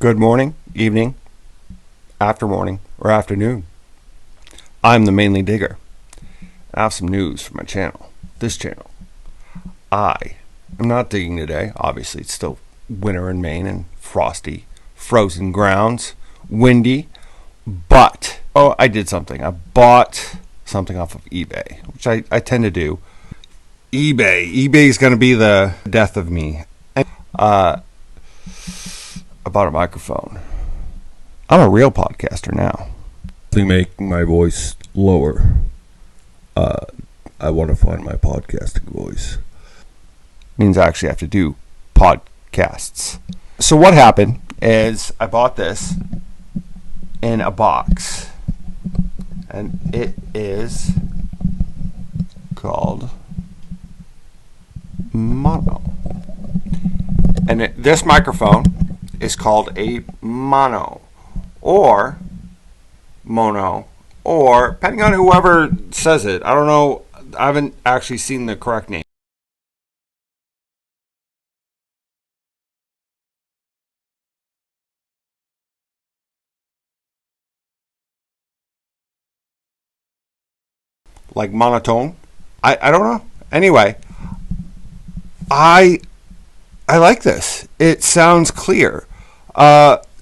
Good morning, evening, after morning, or afternoon. I'm the Mainly Digger. I have some news for my channel. This channel. I am not digging today. Obviously, it's still winter in Maine and frosty, frozen grounds, windy. But, I did something. I bought something off of eBay, which I tend to do. eBay is going to be the death of me. I bought a microphone. I'm a real podcaster now. To make my voice lower, I want to find my podcasting voice. Means I actually have to do podcasts. So what happened is I bought this in a box, and it is called Maono. And this microphone is called a Maono or Maono, or depending on whoever says it. I don't know. I haven't actually seen the correct name. Like monotone. I don't know. Anyway, I like this. It sounds clear.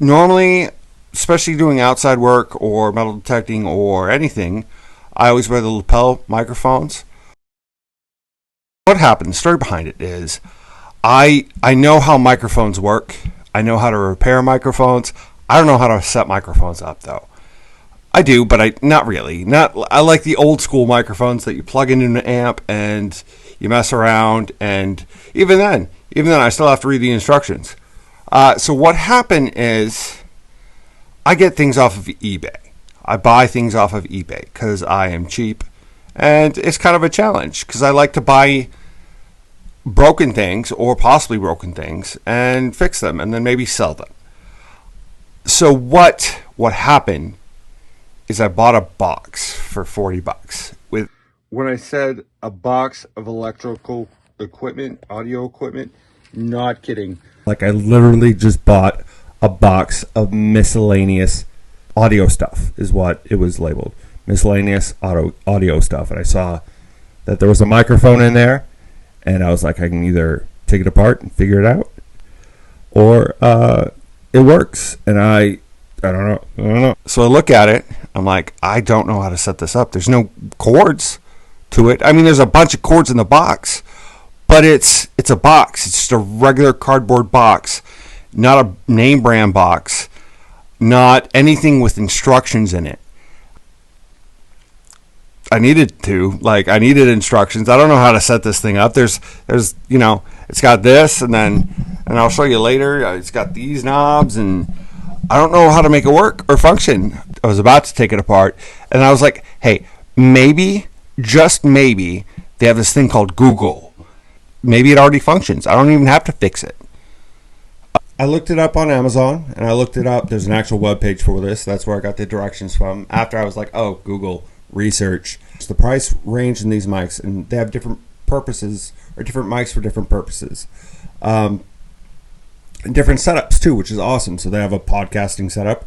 Normally, especially doing outside work or metal detecting or anything, I always wear the lapel microphones. What happened? The story behind it is I know how microphones work. I know how to repair microphones. I don't know how to set microphones up though. I do, but not really. I like the old school microphones that you plug into an amp and you mess around, and even then I still have to read the instructions. So what happened is I get things off of eBay. I buy things off of eBay because I am cheap, and it's kind of a challenge because I like to buy broken things or possibly broken things and fix them and then maybe sell them. So what happened is I bought a box for $40 with, when I said a box of electrical equipment, audio equipment, not kidding. Like, I literally just bought a box of miscellaneous audio stuff, is what it was labeled. Miscellaneous audio stuff. And I saw that there was a microphone in there, and I was like, I can either take it apart and figure it out, or it works. And I don't know. So I look at it, I'm like, I don't know how to set this up. There's no cords to it. I mean, there's a bunch of cords in the box, but it's a box. It's just a regular cardboard box, not a name brand box, not anything with instructions in it. I needed instructions. I don't know how to set this thing up. There's it's got this, and I'll show you later. It's got these knobs, and I don't know how to make it work or function. I was about to take it apart, and I was like, hey, maybe, just maybe, they have this thing called Google. Maybe it already functions. I don't even have to fix it. I looked it up on Amazon, and I looked it up. There's an actual web page for this. That's where I got the directions from. After I was like, oh, Google, research. It's the price range in these mics, and they have different purposes, or different mics for different purposes. And different setups, too, which is awesome. So they have a podcasting setup,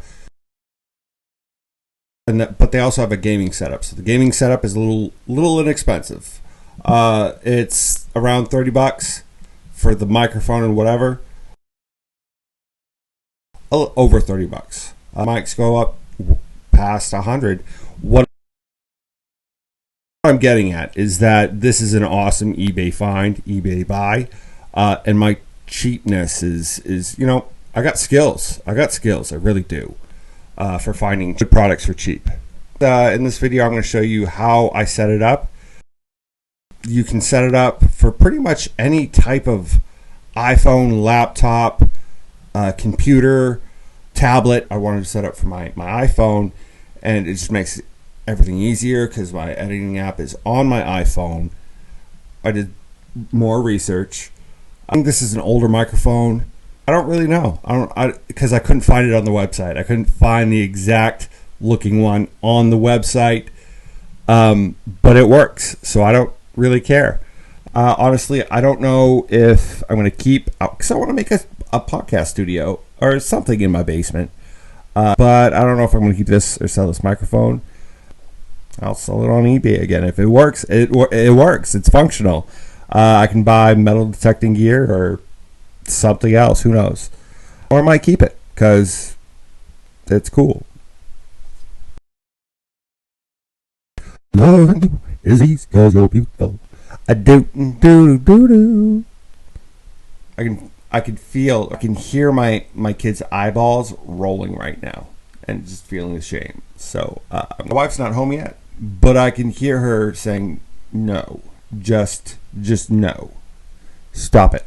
but they also have a gaming setup. So the gaming setup is a little inexpensive. It's around $30 for the microphone and whatever. Over $30. Mics go up past $100. What I'm getting at is that this is an awesome eBay find, eBay buy, and my cheapness is I got skills. I really do, for finding good products for cheap. In this video, I'm going to show you how I set it up. You can set it up for pretty much any type of iPhone, laptop, computer, tablet. I wanted to set up for my iPhone, and it just makes everything easier because my editing app is on my iPhone. I did more research. I think this is an older microphone. I don't really know. Because I couldn't find it on the website. I couldn't find the exact looking one on the website, but it works, so I don't really care. Honestly, I don't know if I'm going to keep, because I want to make a podcast studio or something in my basement. But I don't know if I'm going to keep this or sell this microphone. I'll sell it on eBay again. If it works, it works. It's functional. I can buy metal detecting gear or something else. Who knows? Or I might keep it because it's cool. Loving you is easy because you're beautiful. I do. I can hear my kid's eyeballs rolling right now and just feeling ashamed. So my wife's not home yet, but I can hear her saying, "No, just no, stop it."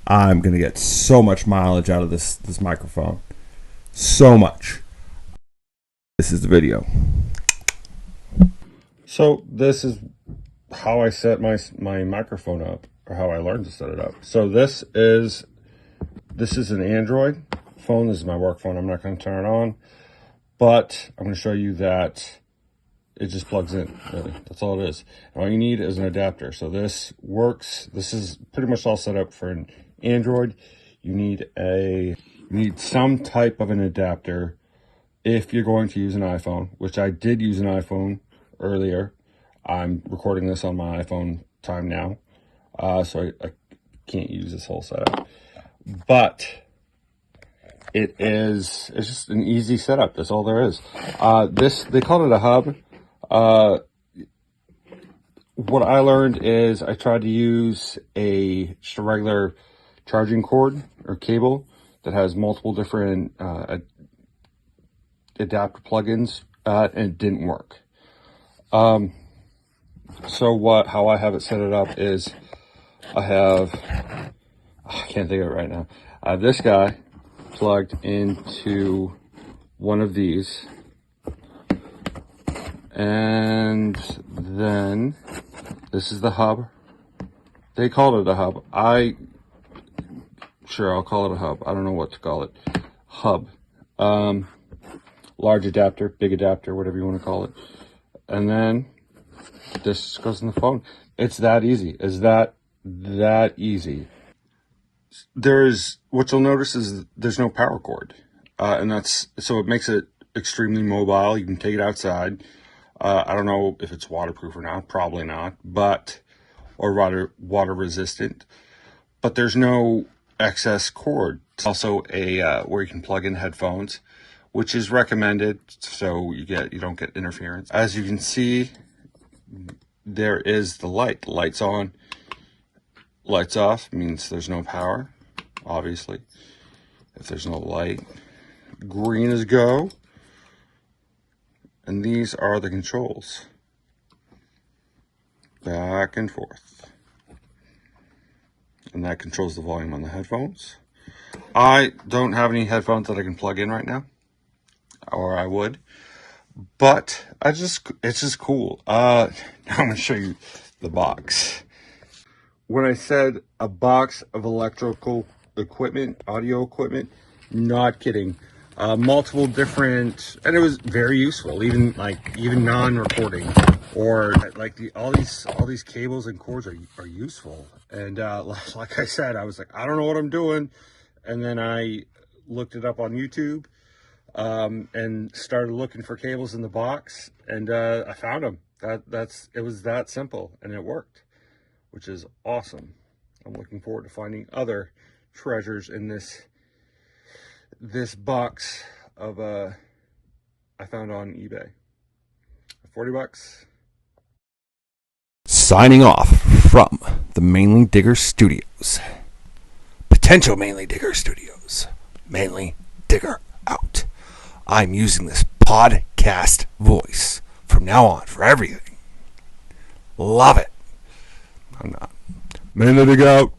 I'm gonna get so much mileage out of this microphone, so much. This is the video. So this is how I set my microphone up, or how I learned to set it up. So this is an Android phone. This is my work phone. I'm not going to turn it on, but I'm going to show you that it just plugs in. Really, that's all it is. And all you need is an adapter. So this works. This is pretty much all set up for an Android. You need some type of an adapter if you're going to use an iPhone, which I did use an iPhone earlier. I'm recording this on my iPhone time now, so I can't use this whole setup. But it's just an easy setup. That's all there is. They call it a hub. What I learned is I tried to use just a regular charging cord or cable that has multiple different adapter plugins, and it didn't work. So how I have it set it up is I can't think of it right now. I have this guy plugged into one of these, and then this is the hub. They called it a hub. I'll call it a hub. I don't know what to call it. Hub. Large adapter, big adapter, whatever you want to call it. And then this goes in the phone. It's that easy. It's that easy. What you'll notice is there's no power cord. So it makes it extremely mobile. You can take it outside. I don't know if it's waterproof or not, probably not, or water resistant, but there's no excess cord. It's also where you can plug in headphones, which is recommended so you don't get interference. As you can see, there is the light. The light's on. Lights off means there's no power, obviously. If there's no light, green is go. And these are the controls. Back and forth. And that controls the volume on the headphones. I don't have any headphones that I can plug in right now, or I would. But it's just cool. Now I'm going to show you the box. When I said a box of electrical equipment, audio equipment, not kidding. Multiple different, and it was very useful, even non-recording, or all these cables and cords are useful. And like I said, I was like, I don't know what I'm doing, and then I looked it up on YouTube, and started looking for cables in the box, and I found them. It was that simple, and it worked, which is awesome. I'm looking forward to finding other treasures in this box of I found on eBay. $40. Signing off from the Mainly Digger Studios. Potential Mainly Digger Studios. Mainly Digger out. I'm using this podcast voice from now on for everything. Love it. I'm not. Mainly Digger out.